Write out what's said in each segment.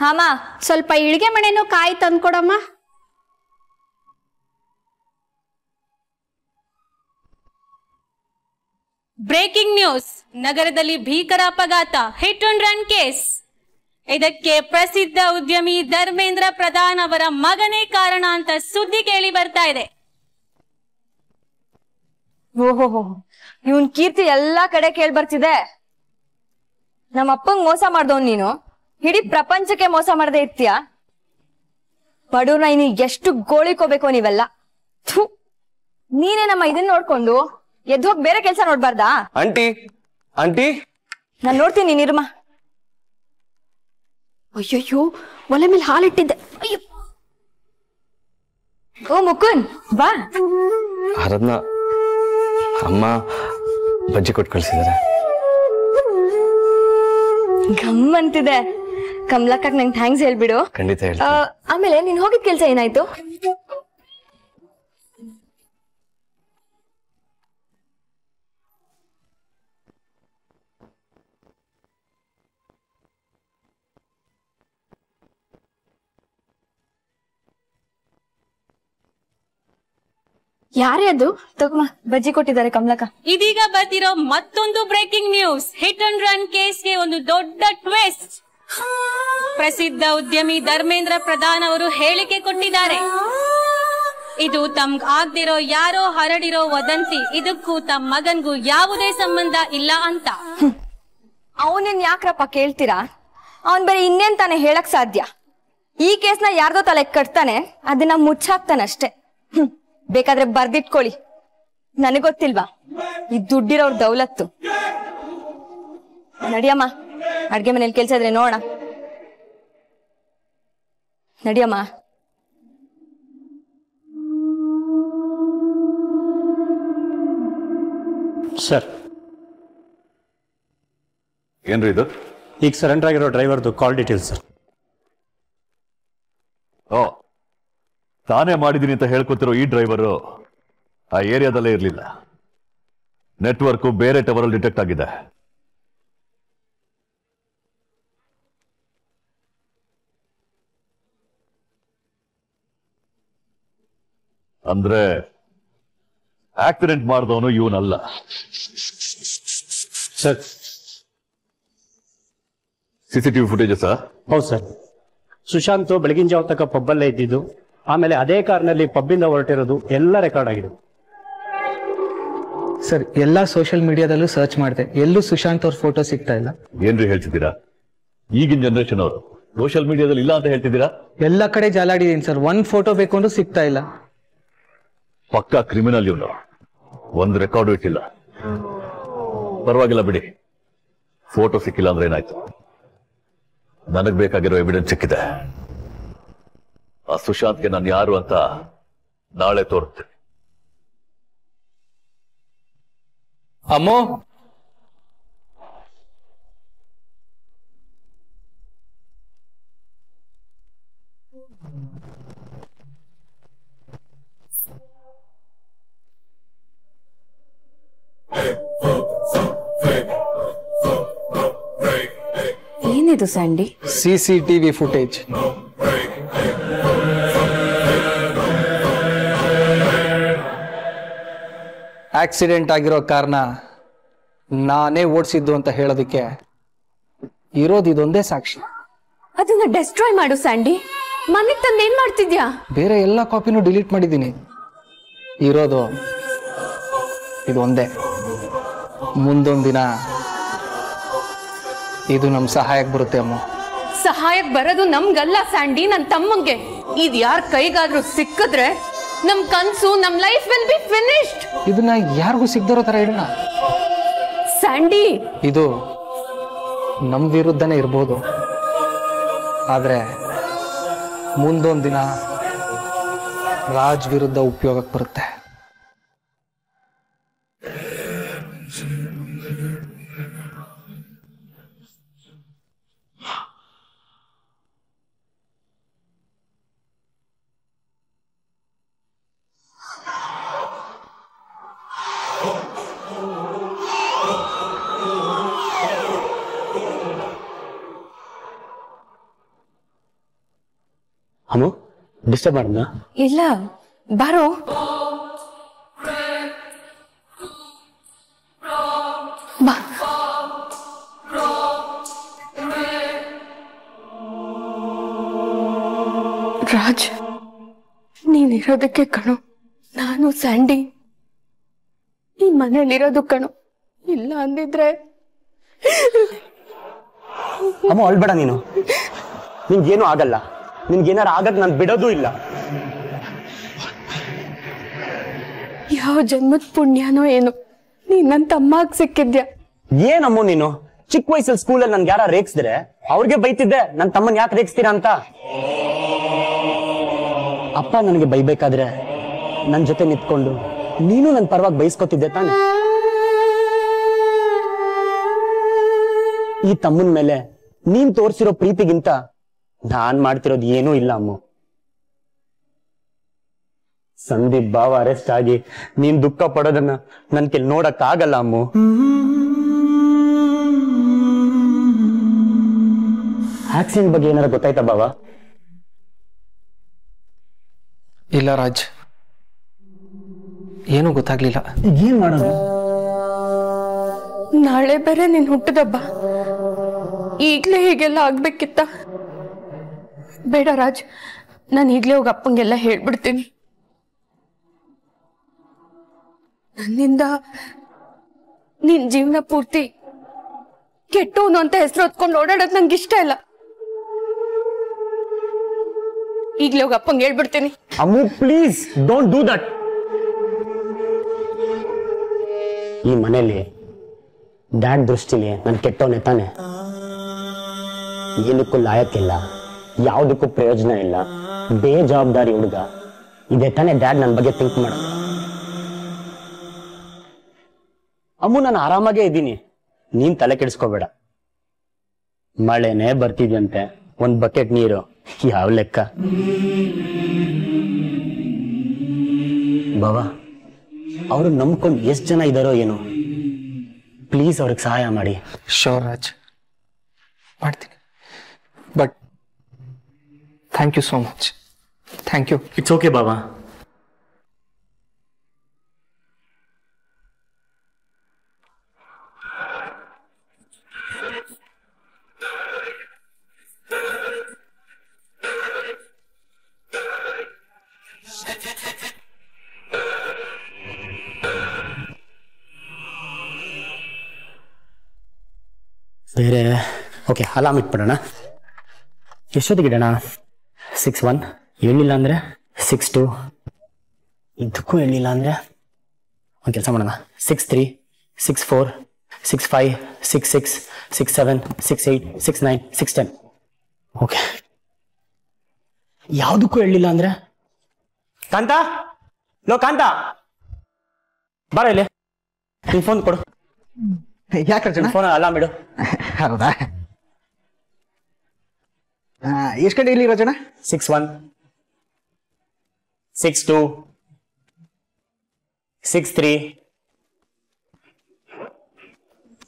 ಅಮ್ಮ ಸ್ವಲ್ಪ ಇಳಿಗೆ ಮಣೆನೂ ಕಾಯಿ ತಂದ್ಕೊಡಮ್ಮ. ಬ್ರೇಕಿಂಗ್ ನ್ಯೂಸ್, ನಗರದಲ್ಲಿ ಭೀಕರ ಅಪಘಾತ, ಹಿಟ್ ಅಂಡ್ ರನ್ ಕೇಸ್. ಇದಕ್ಕೆ ಪ್ರಸಿದ್ಧ ಉದ್ಯಮಿ ಧರ್ಮೇಂದ್ರ ಪ್ರಧಾನ್ ಅವರ ಮಗನೇ ಕಾರಣ ಅಂತ ಸುದ್ದಿ ಕೇಳಿ ಬರ್ತಾ ಇದೆ. ಓಹೋ, ಇವನ್ ಕೀರ್ತಿ ಎಲ್ಲಾ ಕಡೆ ಕೇಳಿ ಬರ್ತಿದೆ. ನಮ್ಮ ಅಪ್ಪಂಗ್ ಮೋಸ ಮಾಡ್ದವ್ ನೀನು, ಇಡೀ ಪ್ರಪಂಚಕ್ಕೆ ಮೋಸ ಮಾಡದೆ ಇರ್ತೀಯ. ಬಡವ್ರನ್ನ ಇನ್ನು ಎಷ್ಟು ಗೋಳಿಕೋಬೇಕು ನೀವೆಲ್ಲ. ನೀನೇ ನಮ್ಮ ಇದನ್ನ ನೋಡ್ಕೊಂಡು ಎದ್ದೋಗ್ ಬೇರೆ ಕೆಲ್ಸ ನೋಡ್ಬಾರ್ದಾ? ಆಂಟಿ ಆಂಟಿ ನಾನ್ ನೋಡ್ತೀನಿ ನಿರ್ಮ. ಅಯ್ಯಯ್ಯೋ, ಒಲೆ ಮೇಲೆ ಹಾಲಿಟ್ಟಿದ್ದೆ. ಅಯ್ಯೋ, ಓ ಮುಕುಂದ್ ಬಾ. ಆರಾಧನಾ, ಅಮ್ಮ ಬಜ್ಜಿ ಕೊಟ್ಟು ಕಳ್ಸಿದಾರೆ. ಗಮ್ ಅಂತಿದೆ. ಕಮಲಕ್ಕ ನಂಗೆ ಥ್ಯಾಂಕ್ಸ್ ಹೇಳ್ಬಿಡು. ಖಂಡಿತ ಹೇಳಿ. ಆಮೇಲೆ ನೀನ್ ಹೋಗಿದ್ ಕೆಲ್ಸ ಏನಾಯ್ತು? ಯಾರೇ ಅದು? ತಗೊಮ್ಮ, ಬಜ್ಜಿ ಕೊಟ್ಟಿದ್ದಾರೆ ಕಮಲಕ್ಕ. ಇದೀಗ ಬರ್ತಿರೋ ಮತ್ತೊಂದು breaking news, hit and run ಕೇಸ್ಗೆ ಒಂದು ದೊಡ್ಡ ಟ್ವಿಸ್ಟ್. ಪ್ರಸಿದ್ಧ ಉದ್ಯಮಿ ಧರ್ಮೇಂದ್ರ ಪ್ರಧಾನ್ ಅವರು ಹೇಳಿಕೆ ಕೊಟ್ಟಿದ್ದಾರೆ. ಇದು ತಮ್ಗ್ ಆಗ್ದಿರೋ ಯಾರೋ ಹರಡಿರೋ ವದಂತಿ, ಇದಕ್ಕೂ ತಮ್ಮ ಮಗನ್ಗೂ ಯಾವುದೇ ಸಂಬಂಧ ಇಲ್ಲ ಅಂತ. ಅವನೇನ್ ಯಾಕ್ರಪ್ಪ ಕೇಳ್ತೀರಾ? ಅವನ್ ಬರೀ ಇನ್ನೇನ್ ತಾನೇ ಹೇಳಕ್ ಸಾಧ್ಯ? ಈ ಕೇಸ್ನ ಯಾರ್ದೋ ತಲೆ ಕಟ್ತಾನೆ, ಅದನ್ನ ಮುಚ್ಚಾಕ್ತಾನಷ್ಟೇ. ಬೇಕಾದ್ರೆ ಬರ್ದಿಟ್ಕೊಳ್ಳಿ. ನನಗೊತ್ತಿಲ್ವಾ ಈ ದುಡ್ಡಿರೋರ್ ದೌಲತ್ತು. ನಡಿಯಮ್ಮ, ಅಡ್ಗೆ ಮನೇಲಿ ಕೆಲ್ಸ ಇದ್ರೆ ನೋಡ. ನಡಿಯಮ್ಮ. ಸರ್, ಏನ್ರಿ ಇದು? ಈಗ ಸರೆಂಡರ್ ಆಗಿರೋ ಡ್ರೈವರ್ದು ಕಾಲ್ ಡೀಟೇಲ್ಸ್ ಸರ್. ಓ, ತಾನೇ ಮಾಡಿದೀನಿ ಅಂತ ಹೇಳ್ಕೊತಿರೋ ಈ ಡ್ರೈವರು ಆ ಏರಿಯಾದಲ್ಲೇ ಇರಲಿಲ್ಲ. ನೆಟ್ವರ್ಕು ಬೇರೆ ಟವರ್ ಅಲ್ಲಿ ಡಿಟೆಕ್ಟ್ ಆಗಿದೆ. ಅಂದ್ರೆ ಆಕ್ಸಿಡೆಂಟ್ ಮಾಡಿದವನು ಇವನಲ್ಲ. Sir, CCTV footages? ಹೌದು ಸರ್. ಸುಶಾಂತ್ ಬೆಳಗಿನ ಜಾವ ತನಕ ಪಬ್ಬಲ್ಲೇ ಇದ್ದಿದ್ದು, ಆಮೇಲೆ ಅದೇ ಕಾರ್ನಲ್ಲಿ ಪಬ್ಬಿಂದ ಹೊರಟಿರೋದು ಎಲ್ಲ ರೆಕಾರ್ಡ್ ಆಗಿದೆ. ಸರ್, ಎಲ್ಲಾ ಸೋಷಿಯಲ್ ಮೀಡಿಯಾದಲ್ಲೂ ಸರ್ಚ್ ಮಾಡಿದೆ, ಎಲ್ಲೂ ಸುಶಾಂತ್ ಅವ್ರ ಫೋಟೋ ಸಿಗ್ತಾ ಇಲ್ಲ. ಏನ್ರಿ ಹೇಳ್ತಿದ್ದೀರಾ? ಈಗಿನ ಜನರೇಷನ್ ಅವರು ಸೋಷಿಯಲ್ ಮೀಡಿಯಾದಲ್ಲಿ ಇಲ್ಲ ಅಂತ ಹೇಳ್ತಿದ್ದೀರಾ? ಎಲ್ಲ ಕಡೆ ಜಾಲಾಡಿದೀನಿ ಸರ್, ಒಂದ್ ಫೋಟೋ ಬೇಕು ಅಂದ್ರೂ ಸಿಗ್ತಾ ಇಲ್ಲ. ಪಕ್ಕಾ ಕ್ರಿಮಿನಲ್ ಇವನು, ಒಂದ್ ರೆಕಾರ್ಡು ಇಟ್ಟಿಲ್ಲ. ಪರವಾಗಿಲ್ಲ ಬಿಡಿ, ಫೋಟೋ ಸಿಕ್ಕಿಲ್ಲ ಅಂದ್ರೆ ಏನಾಯ್ತು? ನನಗ್ ಬೇಕಾಗಿರೋ ಎವಿಡೆನ್ಸ್ ಸಿಕ್ಕಿದೆ. ಆ ಸುಶಾಂತ್ಗೆ ನಾನು ಯಾರು ಅಂತ ನಾಳೆ ತೋರಿಸ್ತೀನಿ. ಅಮ್ಮೋ, ಏನಿದು ಸ್ಯಾಂಡಿ? CCTV footage. ಆಕ್ಸಿಡೆಂಟ್ ಆಗಿರೋ ಕಾರ್ನ ನಾನೇ ಓಡಿಸಿದ್ದು ಅಂತ ಹೇಳೋದಕ್ಕೆ ಇರೋದು ಇದೊಂದೇ ಸಾಕ್ಷಿ. ಅದನ್ನ ಡೆಸ್ಟ್ರಾಯ್ ಮಾಡು ಸ್ಯಾಂಡಿ. ಮನೆಗ್ ತಂದು ಏನ್ ಮಾಡ್ತಿದ್ಯಾ? ಬೇರೆ ಎಲ್ಲ ಕಾಪಿನೂ ಡಿಲೀಟ್ ಮಾಡಿದ್ದೀನಿ. ಇರೋದು ಇದೊಂದೇ. ಮುಂದೊಂದು ದಿನ ಇದು ನಮ್ ಸಹಾಯಕ್ಕೆ ಬರುತ್ತೆ ಅಮ್ಮ. ಸಹಾಯಕ್ ಬರೋದು ನಮ್ಗಲ್ಲ ಸ್ಯಾಂಡಿ, ನನ್ ತಮ್ಮಂಗೆ. ಇದ್ ಯಾರ ಕೈಗಾದ್ರೂ ಸಿಕ್ಕಿದ್ರೆ ನಮ್ ಕನ್ಸು, ನಮ್ ಲೈಫ್ ವಿಲ್ ಬಿ ಫಿನಿಶ್ಡ್. ಇದನ್ನ ಯಾರಿಗೂ ಸಿಗ್ದಿರೋ ತರ ಇಡೋಣ ಸ್ಯಾಂಡಿ. ಇದು ನಮ್ ವಿರುದ್ಧನೇ ಇರ್ಬೋದು, ಆದ್ರೆ ಮುಂದೊಂದು ದಿನ ರಾಜ್ ವಿರುದ್ಧ ಉಪಯೋಗಕ್ಕೆ ಬರುತ್ತೆ. ಡಿಸ್ಟರ್ಬ್ ಮಾಡಿದ್ನಾ? ಇಲ್ಲ ಬಾರೋ. ಬಾ. ರಾಜ್, ನೀನಿರೋದಕ್ಕೆ ಕಣೋ ನಾನು ಸ್ಯಾಂಡಿ ಈ ಮನೇಲಿರೋದು ಕಣೋ. ಇಲ್ಲ ಅಂದಿದ್ರೆ. ಅಮ್ಮ ಅಳ್ಬೇಡ ನೀನು. ನಿನ್ಗೇನು ಆಗಲ್ಲ. ನಿನ್ಗೇನಾರು ಆಗಕ್ ನಾನು ಬಿಡೋದು ಇಲ್ಲ. ಯಾವ ಜನ್ಮದ ಪುಣ್ಯನೋ ಏನು ನೀನ್ ನನ್ ತಮ್ಮಾಗ್ ಸಿಕ್ಕಿದ್ಯಾ. ಏನಮ್ಮ ನೀನು ಚಿಕ್ಕ ವಯಸ್ಸಲ್ಲಿ ಸ್ಕೂಲಲ್ಲಿ ನನ್ಗೆ ಯಾರ ರೇಗಿಸಿದ್ರೆ ಅವ್ರಿಗೆ ಬೈತಿದ್ದೆ ನನ್ ತಮ್ಮನ್ ಯಾಕೆ ರೇಗಿಸ್ತೀರಾ ಅಂತ. ಅಪ್ಪ ನನಗೆ ಬೈಬೇಕಾದ್ರೆ ನನ್ ಜೊತೆ ನಿಂತ್ಕೊಂಡು ನೀನು ನನ್ ಪರವಾಗಿ ಬೈಸ್ಕೊತಿದ್ದೆ ತಾನೆ. ಈ ತಮ್ಮನ್ ಮೇಲೆ ನೀನ್ ತೋರ್ಸಿರೋ ಪ್ರೀತಿಗಿಂತ ನಾನ್ ಮಾಡ್ತಿರೋದು ಏನೂ ಇಲ್ಲ ಅಮ್ಮ. ಸಂದೀಪ್ ಬಾವ ಅರೆಸ್ಟ್ ಆಗಿ ನೀನ್ ದುಃಖ ಪಡೋದನ್ನ ನನ್ ಕೆಲ್ ನೋಡಕ್ ಆಗಲ್ಲ ಅಮ್ಮ. ಆಕ್ಸಿಡೆಂಟ್ ಬಗ್ಗೆ ಏನಾರ ಗೊತ್ತಾಯ್ತಾ ಬಾವ? ಇಲ್ಲ ರಾಜ್, ಏನೂ ಗೊತ್ತಾಗ್ಲಿಲ್ಲ. ಏನ್ ಮಾಡೋದು? ನಾಳೆ ಬೇರೆ ನೀನ್ ಹುಟ್ಟದಬ್ಬ. ಈಗ್ಲೇ ಹೀಗೆಲ್ಲ ಆಗ್ಬೇಕಿತ್ತ? ಬೇಡ ರಾಜ್, ನಾನು ಈಗ್ಲೇ ಹೋಗಿ ಅಪ್ಪಂಗೆಲ್ಲ ಹೇಳ್ಬಿಡ್ತೀನಿ. ನನ್ನಿಂದ ನಿನ್ ಜೀವನ ಪೂರ್ತಿ ಕೆಟ್ಟವನು ಅಂತ ಹೆಸರು ಹೊತ್ಕೊಂಡು ಓಡಾಡೋದು ನಂಗೆ ಇಷ್ಟ ಇಲ್ಲ. ಈಗ್ಲೇ ಹೋಗಿ ಅಪ್ಪಂಗೆ ಹೇಳ್ಬಿಡ್ತೀನಿ. ಅಮ್ಮು ಪ್ಲೀಸ್ ಡೋಂಟ್ ಡೂ ದಟ್. ಈ ಮನೇಲಿ ಡ್ಯಾಡ್ ದೃಷ್ಟಿಲಿ ನನ್ ಕೆಟ್ಟವನೇ ತಾನೆ. ಏನಕ್ಕೂ ಲಾಯಕ್ಕಿಲ್ಲ, ಯಾವುದಕ್ಕೂ ಪ್ರಯೋಜನ ಇಲ್ಲ, ಬೇಜವಾಬ್ದಾರಿ ಹುಡುಗ. ಇದೇ ತಾನೆ ಡ್ಯಾಡ್ ನನ್ನ ಬಗ್ಗೆ ಥಿಂಕ್ ಮಾಡೋದು. ಅಮ್ಮು ನಾನು ಆರಾಮಾಗೇ ಇದ್ದೀನಿ, ನೀನ್ ತಲೆ ಕೆಡಿಸ್ಕೋಬೇಡ. ಮಳೆನೇ ಬರ್ತಿದ್ಯಂತೆ, ಒಂದ್ ಬಕೆಟ್ ನೀರು ಯಾವ ಲೆಕ್ಕ? ಬಾವಾ, ಅವರು ನಂಬ್ಕೊಂಡು ಎಷ್ಟು ಜನ ಇದ್ದಾರೋ ಏನೋ. ಪ್ಲೀಸ್ ಅವ್ರಿಗೆ ಸಹಾಯ ಮಾಡಿ. ಶೋರ್ ರಾಜ್, ಮಾಡ್ತೀನಿ. But thank you so much. Thank you. It's okay ಬಾಬಾ. ಬೇರೆ ಓಕೆ, ಅಲಾರ್ಮ್ ಇಟ್ಬಿಡೋಣ. ಎಷ್ಟೊತ್ತಿಗೆ ಇಡೋಣ? 6:1 ಹೇಳಿಲ್ಲ ಅಂದ್ರೆ 6:2, ಇದಕ್ಕೂ ಹೇಳಿಲ್ಲ ಅಂದ್ರೆ ಒಂದು ಕೆಲಸ ಮಾಡೋಣ. 6:3, 6:4, 6:5, 6:6, 6:7, 6:8, 6:9, 6:10. ಓಕೆ, ಯಾವುದಕ್ಕೂ ಹೇಳಿಲ್ಲ ಅಂದ್ರೆ ಕಾಂತ, ಲೋ ಕಾಂತ, ಬಾರ ಇಲ್ಲಿ. ನಿನ್ ಫೋನ್ ಕೊಡು. ಯಾಕೆ ರಚನಾ? ಫೋನ್ ಅಲಾರ್ಮ್ ಇಡು. ಹೌದಾ? ಎಷ್ಟು ಗಂಟೆ ಇಲ್ಲಿ ರಚನಾ? 6:1, 6:2, 6:3,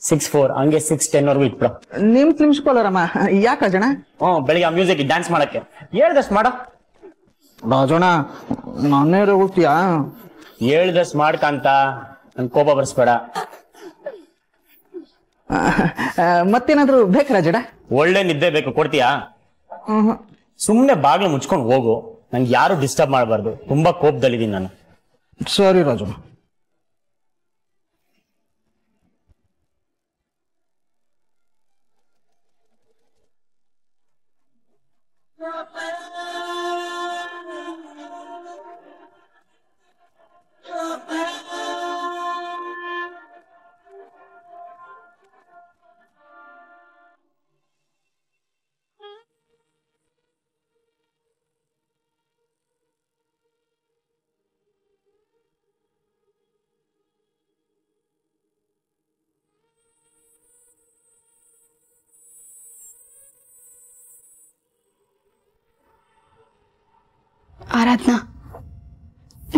6:4, ಹಂಗೆ 6:10 ವರೆಗೂ ಇಟ್ಬಿಡು. ನಿಮಿಷಕೊಳ್ಳರಮ್ಮ. ಯಾಕೆ ರಚನಾ? ಬೆಳಿಗ್ಗೆ ಆ ಮ್ಯೂಸಿಕ್ ಡ್ಯಾನ್ಸ್ ಮಾಡಕ್ಕೆ ಹೇಳ್ದಷ್ಟು ಮಾಡ. ರಾಜಣ್ಣ, ನಾನೇ ಹೋಗ್ತೀಯಾ? ಹೇಳ್ದಷ್ಟು ಮಾಡ್ಕಂತ ನನ್ ಕೋಪ ಬರ್ಸ್ಬೇಡ. ಮತ್ತೇನಾದ್ರು ಬೇಕು ರಾಜಣ್ಣ? ಒಳ್ಳೆ ನಿದ್ದೆ ಬೇಕು, ಕೊಡ್ತೀಯಾ? ಸುಮ್ನೆ ಬಾಗ್ಲು ಮುಚ್ಕೊಂಡು ಹೋಗು, ನಂಗೆ ಯಾರು ಡಿಸ್ಟರ್ಬ್ ಮಾಡಬಾರ್ದು. ತುಂಬಾ ಕೋಪದಲ್ಲಿದ್ದೀನಿ ನಾನು. ಸರಿ ರಾಜಣ್ಣ. ಆರಾಧನಾ,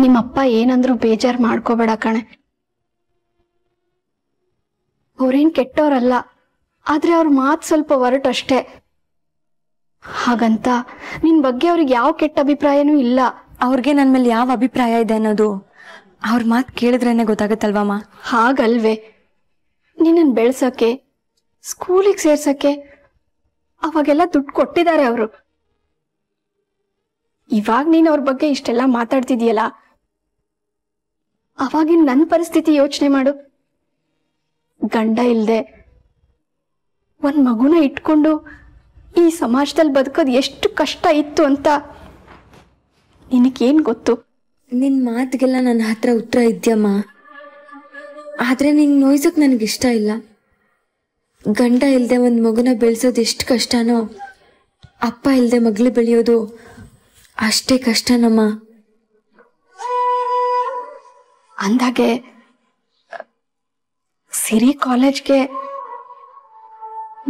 ನಿಮ್ಮಪ್ಪ ಏನಂದ್ರು ಬೇಜಾರು ಮಾಡ್ಕೋಬೇಡ ಕಣೆ. ಅವ್ರೇನ್ ಕೆಟ್ಟವ್ರಲ್ಲ, ಆದ್ರೆ ಅವ್ರ ಮಾತು ಸ್ವಲ್ಪ ಹೊರಟಷ್ಟೇ. ಹಾಗಂತ ನಿನ್ ಬಗ್ಗೆ ಅವ್ರಿಗೆ ಯಾವ ಕೆಟ್ಟ ಅಭಿಪ್ರಾಯನೂ ಇಲ್ಲ. ಅವ್ರಿಗೆ ನನ್ ಮೇಲೆ ಯಾವ ಅಭಿಪ್ರಾಯ ಇದೆ ಅನ್ನೋದು ಅವ್ರ ಮಾತು ಕೇಳಿದ್ರೇನೆ ಗೊತ್ತಾಗತ್ತಲ್ವಮ್ಮ. ಹಾಗಲ್ವೇ, ನಿನ್ನನ್ ಬೆಳ್ಸಕ್ಕೆ, ಸ್ಕೂಲಿಗೆ ಸೇರ್ಸಕ್ಕೆ ಅವಾಗೆಲ್ಲ ದುಡ್ಡು ಕೊಟ್ಟಿದ್ದಾರೆ ಅವರು. ಇವಾಗ ನೀನ್ ಅವ್ರ ಬಗ್ಗೆ ಇಷ್ಟೆಲ್ಲ ಮಾತಾಡ್ತಿದೀಯಲ್ಲ, ಅವಾಗಿನ ನನ್ನ ಪರಿಸ್ಥಿತಿ ಯೋಚನೆ ಮಾಡು. ಗಂಡ ಇಲ್ದೆ ಒಂದ್ ಮಗುನ ಇಟ್ಕೊಂಡು ಈ ಸಮಾಜದಲ್ಲಿ ಬದುಕೋದು ಎಷ್ಟು ಕಷ್ಟ ಇತ್ತು ಅಂತ ನಿನಗೇನ್ ಗೊತ್ತು? ನಿನ್ ಮಾತಿಗೆಲ್ಲ ನನ್ನ ಹತ್ರ ಉತ್ತರ ಇದ್ಯಮ್ಮ. ಆದ್ರೆ ನಿನ್ ನೋಯ್ಸಕ್ ನನಗಿಷ್ಟ ಇಲ್ಲ. ಗಂಡ ಇಲ್ದೆ ಒಂದ್ ಮಗುನ ಬೆಳೆಸೋದು ಎಷ್ಟು ಕಷ್ಟನೋ, ಅಪ್ಪ ಇಲ್ದೆ ಮಗಳು ಬೆಳೆಯೋದು ಅಷ್ಟೇ ಕಷ್ಟನಮ್ಮ. ಅಂದಾಗೆ ಸಿರಿ ಕಾಲೇಜ್ಗೆ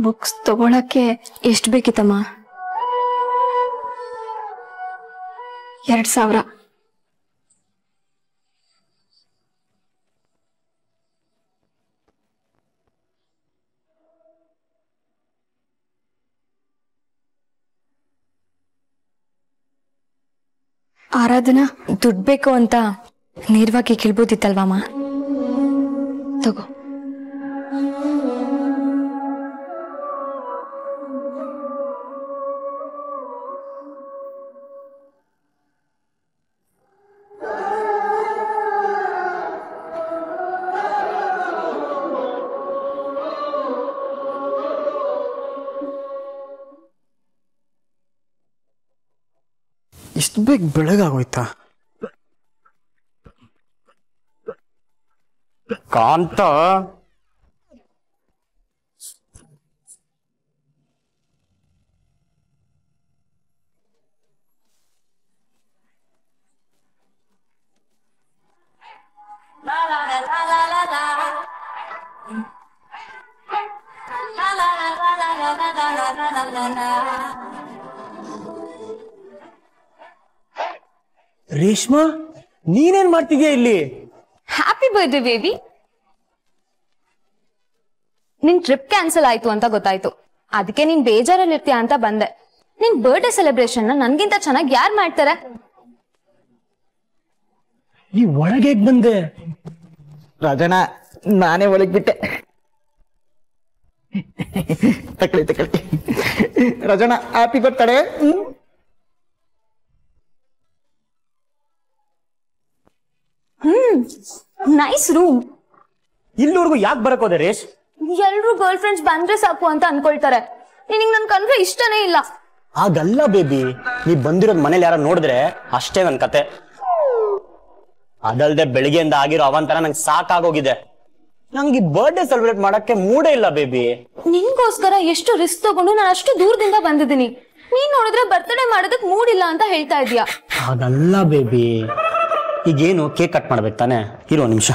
ಬುಕ್ಸ್ ತಗೊಳಕ್ಕೆ ಎಷ್ಟು ಬೇಕಿತ್ತಮ್ಮ? 2,000. ಆರಾಧನಾ, ದುಡ್ಡು ಬೇಕು ಅಂತ ನೇರವಾಗಿ ಕೇಳ್ಬೋದಿತ್ತಲ್ವಮ್ಮ? ತಗೋ. ಇಷ್ಟು ಬೇಗ ಬೆಳಗಾಗೋಯ್ತಾ? ಕಾಂತ, ರೇಷ್ಮಾ, ನೀನೇನ್ ಮಾಡ್ತಿದ್ಯಾ ಇಲ್ಲಿ? Happy birthday baby. ನಿನ್ ಟ್ರಿಪ್ ಕ್ಯಾನ್ಸಲ್ ಆಯ್ತು ಅಂತ ಗೊತ್ತಾಯ್ತು, ಅದಕ್ಕೆ ನೀನ್ ಬೇಜಾರಲ್ಲಿ ಇರ್ತೀಯ ಅಂತ ಬಂದೆ. ನಿನ್ ಬರ್ತ್ಡೇ ಸೆಲೆಬ್ರೇಷನ್ ನನ್ಗಿಂತ ಚೆನ್ನಾಗಿ ಯಾರು ಮಾಡ್ತಾರೆ? ನೀ ಒಳಗೆ ಬಂದೆ? ರಾಜಣ್ಣ, ನಾನೇ ಒಳಗ್ ಬಿಟ್ಟೆ. ತಕಳಿ ರಾಜಣ್ಣ, ಹ್ಯಾಪಿ ಬರ್ತಾಳೆ. Nice room. ಇಲ್ಲಿವರೆಗೂ ಯಾಕೆ ಬರಕೋದೆ ರೇಷ್? ಎಲ್ರು ಗರ್ಲ್ ಫ್ರೆಂಡ್ಸ್ ಬಂದ್ರೆ ಸಾಕು ಅಂತ ಅನ್ಕೊಳ್ತಾರೆ. ನಿನಗ್ ನನ್ ಕಂಡ್ರೆ ಇಷ್ಟನೇ ಇಲ್ಲ. ಹಾಗಲ್ಲ ಬೇಬಿ, ನೀ ಬಂದಿರೋದ್ ಮನೇಲಿ ಯಾರ ನೋಡಿದ್ರೆ ಅಷ್ಟೇ ನನ್ ಕತೆ. ಅದಲ್ದೆ ಬೆಳಿಗ್ಗೆಯಿಂದ ಆಗಿರೋ ಅವಂತರ ನಂಗೆ ಸಾಕಾಗೋಗಿದೆ. ನಂಗೆ ಈ ಬರ್ಡೇ ಸೆಲೆಬ್ರೇಟ್ ಮಾಡಕ್ಕೆ ಮೂಡೇ ಇಲ್ಲ ಬೇಬಿ. ನಿನ್ಗೋಸ್ಕರ ಎಷ್ಟು ರಿಸ್ಕ್ ತಗೊಂಡು ನಾನು ಅಷ್ಟು ದೂರದಿಂದ ಬಂದಿದ್ದೀನಿ. ನೀನ್ ನೋಡಿದ್ರೆ ಬರ್ತ್ಡೇ ಮಾಡೋದಕ್ ಮೂಡಿಲ್ಲ ಅಂತ ಹೇಳ್ತಾ ಇದೀಯಾ. ಹಾಗಲ್ಲ ಬೇಬಿ, ಈಗೇನು ಕೇಕ್ ಕಟ್ ಮಾಡ್ಬೇಕು ತಾನೆ? ಇರೋ ನಿಮಿಷ.